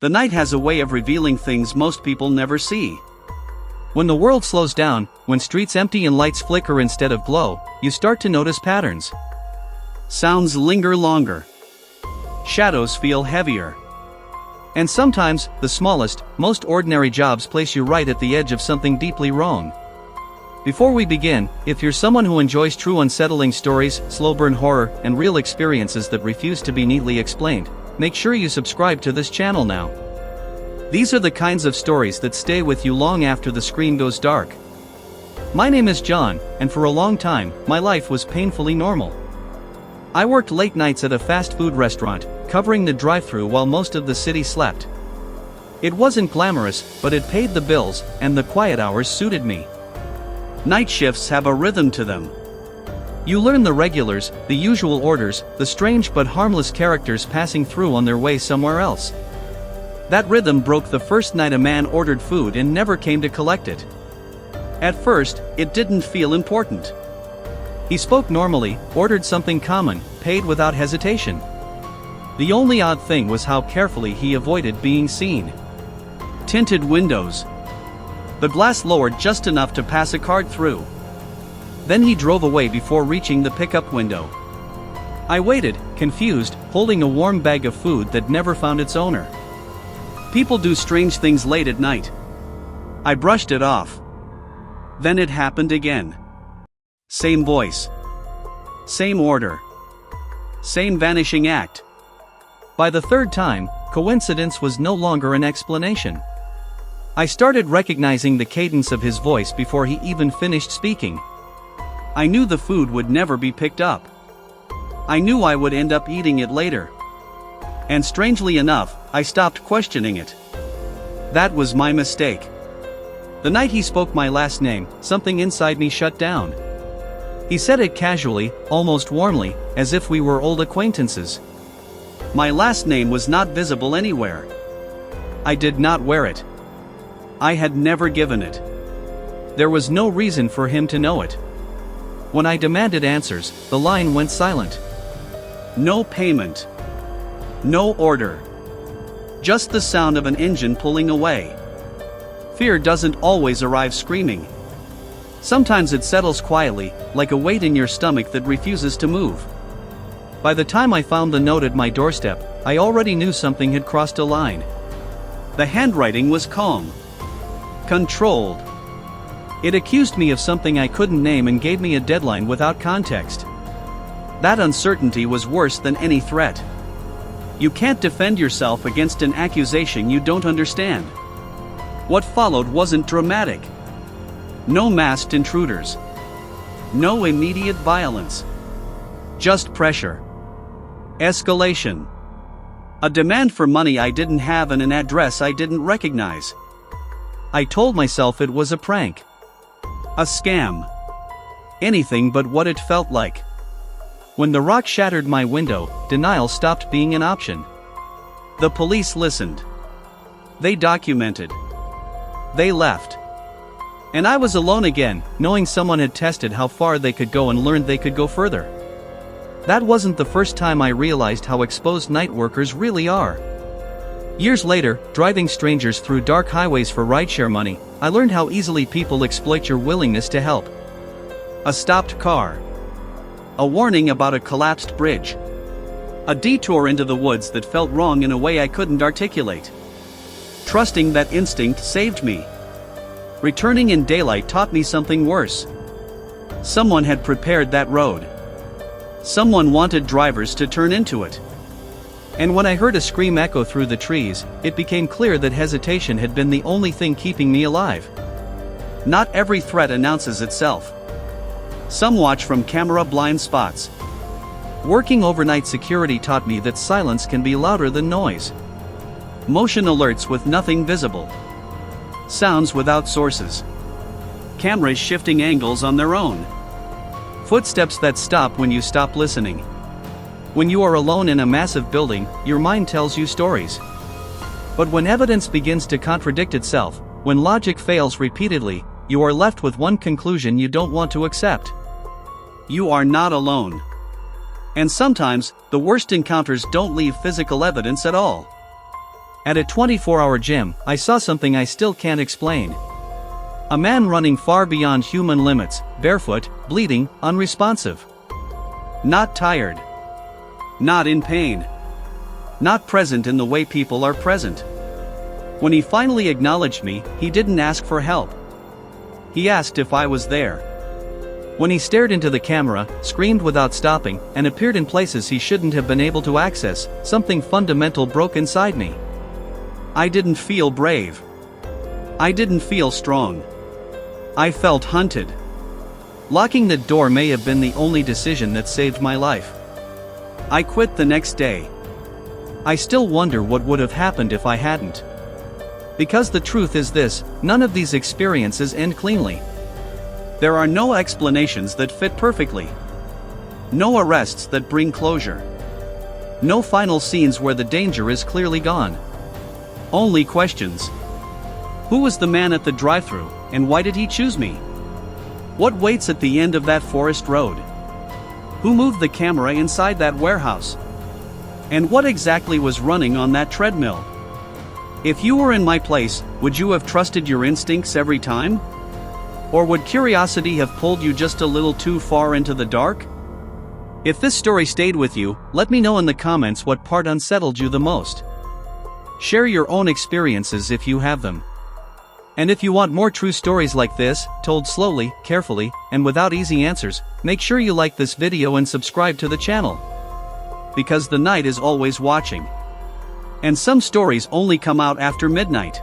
The night has a way of revealing things most people never see. When the world slows down, when streets empty and lights flicker instead of glow, you start to notice patterns. Sounds linger longer. Shadows feel heavier. And sometimes, the smallest, most ordinary jobs place you right at the edge of something deeply wrong. Before we begin, if you're someone who enjoys true unsettling stories, slow burn horror, and real experiences that refuse to be neatly explained, make sure you subscribe to this channel now. These are the kinds of stories that stay with you long after the screen goes dark. My name is John, and for a long time, my life was painfully normal. I worked late nights at a fast food restaurant, covering the drive-thru while most of the city slept. It wasn't glamorous, but it paid the bills, and the quiet hours suited me. Night shifts have a rhythm to them. You learn the regulars, the usual orders, the strange but harmless characters passing through on their way somewhere else. That rhythm broke the first night a man ordered food and never came to collect it. At first, it didn't feel important. He spoke normally, ordered something common, paid without hesitation. The only odd thing was how carefully he avoided being seen. Tinted windows. The glass lowered just enough to pass a card through. Then he drove away before reaching the pickup window. I waited, confused, holding a warm bag of food that never found its owner. People do strange things late at night. I brushed it off. Then it happened again. Same voice. Same order. Same vanishing act. By the third time, coincidence was no longer an explanation. I started recognizing the cadence of his voice before he even finished speaking. I knew the food would never be picked up. I knew I would end up eating it later. And strangely enough, I stopped questioning it. That was my mistake. The night he spoke my last name, something inside me shut down. He said it casually, almost warmly, as if we were old acquaintances. My last name was not visible anywhere. I did not wear it. I had never given it. There was no reason for him to know it. When I demanded answers, the line went silent. No payment. No order. Just the sound of an engine pulling away. Fear doesn't always arrive screaming. Sometimes it settles quietly, like a weight in your stomach that refuses to move. By the time I found the note at my doorstep, I already knew something had crossed a line. The handwriting was calm. Controlled. It accused me of something I couldn't name and gave me a deadline without context. That uncertainty was worse than any threat. You can't defend yourself against an accusation you don't understand. What followed wasn't dramatic. No masked intruders. No immediate violence. Just pressure. Escalation. A demand for money I didn't have and an address I didn't recognize. I told myself it was a prank. A scam. Anything but what it felt like. When the rock shattered my window, denial stopped being an option. The police listened. They documented. They left. And I was alone again, knowing someone had tested how far they could go and learned they could go further. That wasn't the first time I realized how exposed night workers really are. Years later, driving strangers through dark highways for rideshare money, I learned how easily people exploit your willingness to help. A stopped car. A warning about a collapsed bridge. A detour into the woods that felt wrong in a way I couldn't articulate. Trusting that instinct saved me. Returning in daylight taught me something worse. Someone had prepared that road. Someone wanted drivers to turn into it. And when I heard a scream echo through the trees, it became clear that hesitation had been the only thing keeping me alive. Not every threat announces itself. Some watch from camera blind spots. Working overnight security taught me that silence can be louder than noise. Motion alerts with nothing visible. Sounds without sources. Cameras shifting angles on their own. Footsteps that stop when you stop listening. When you are alone in a massive building, your mind tells you stories. But when evidence begins to contradict itself, when logic fails repeatedly, you are left with one conclusion you don't want to accept. You are not alone. And sometimes, the worst encounters don't leave physical evidence at all. At a 24-hour gym, I saw something I still can't explain. A man running far beyond human limits, barefoot, bleeding, unresponsive. Not tired. Not in pain. Not present in the way people are present. When he finally acknowledged me, he didn't ask for help. He asked if I was there. When he stared into the camera, screamed without stopping, and appeared in places he shouldn't have been able to access, something fundamental broke inside me. I didn't feel brave. I didn't feel strong. I felt hunted. Locking the door may have been the only decision that saved my life. I quit the next day. I still wonder what would have happened if I hadn't. Because the truth is this, none of these experiences end cleanly. There are no explanations that fit perfectly. No arrests that bring closure. No final scenes where the danger is clearly gone. Only questions. Who was the man at the drive-thru, and why did he choose me? What waits at the end of that forest road? Who moved the camera inside that warehouse? And what exactly was running on that treadmill? If you were in my place, would you have trusted your instincts every time? Or would curiosity have pulled you just a little too far into the dark? If this story stayed with you, let me know in the comments what part unsettled you the most. Share your own experiences if you have them. And if you want more true stories like this, told slowly, carefully, and without easy answers, make sure you like this video and subscribe to the channel. Because the night is always watching. And some stories only come out after midnight.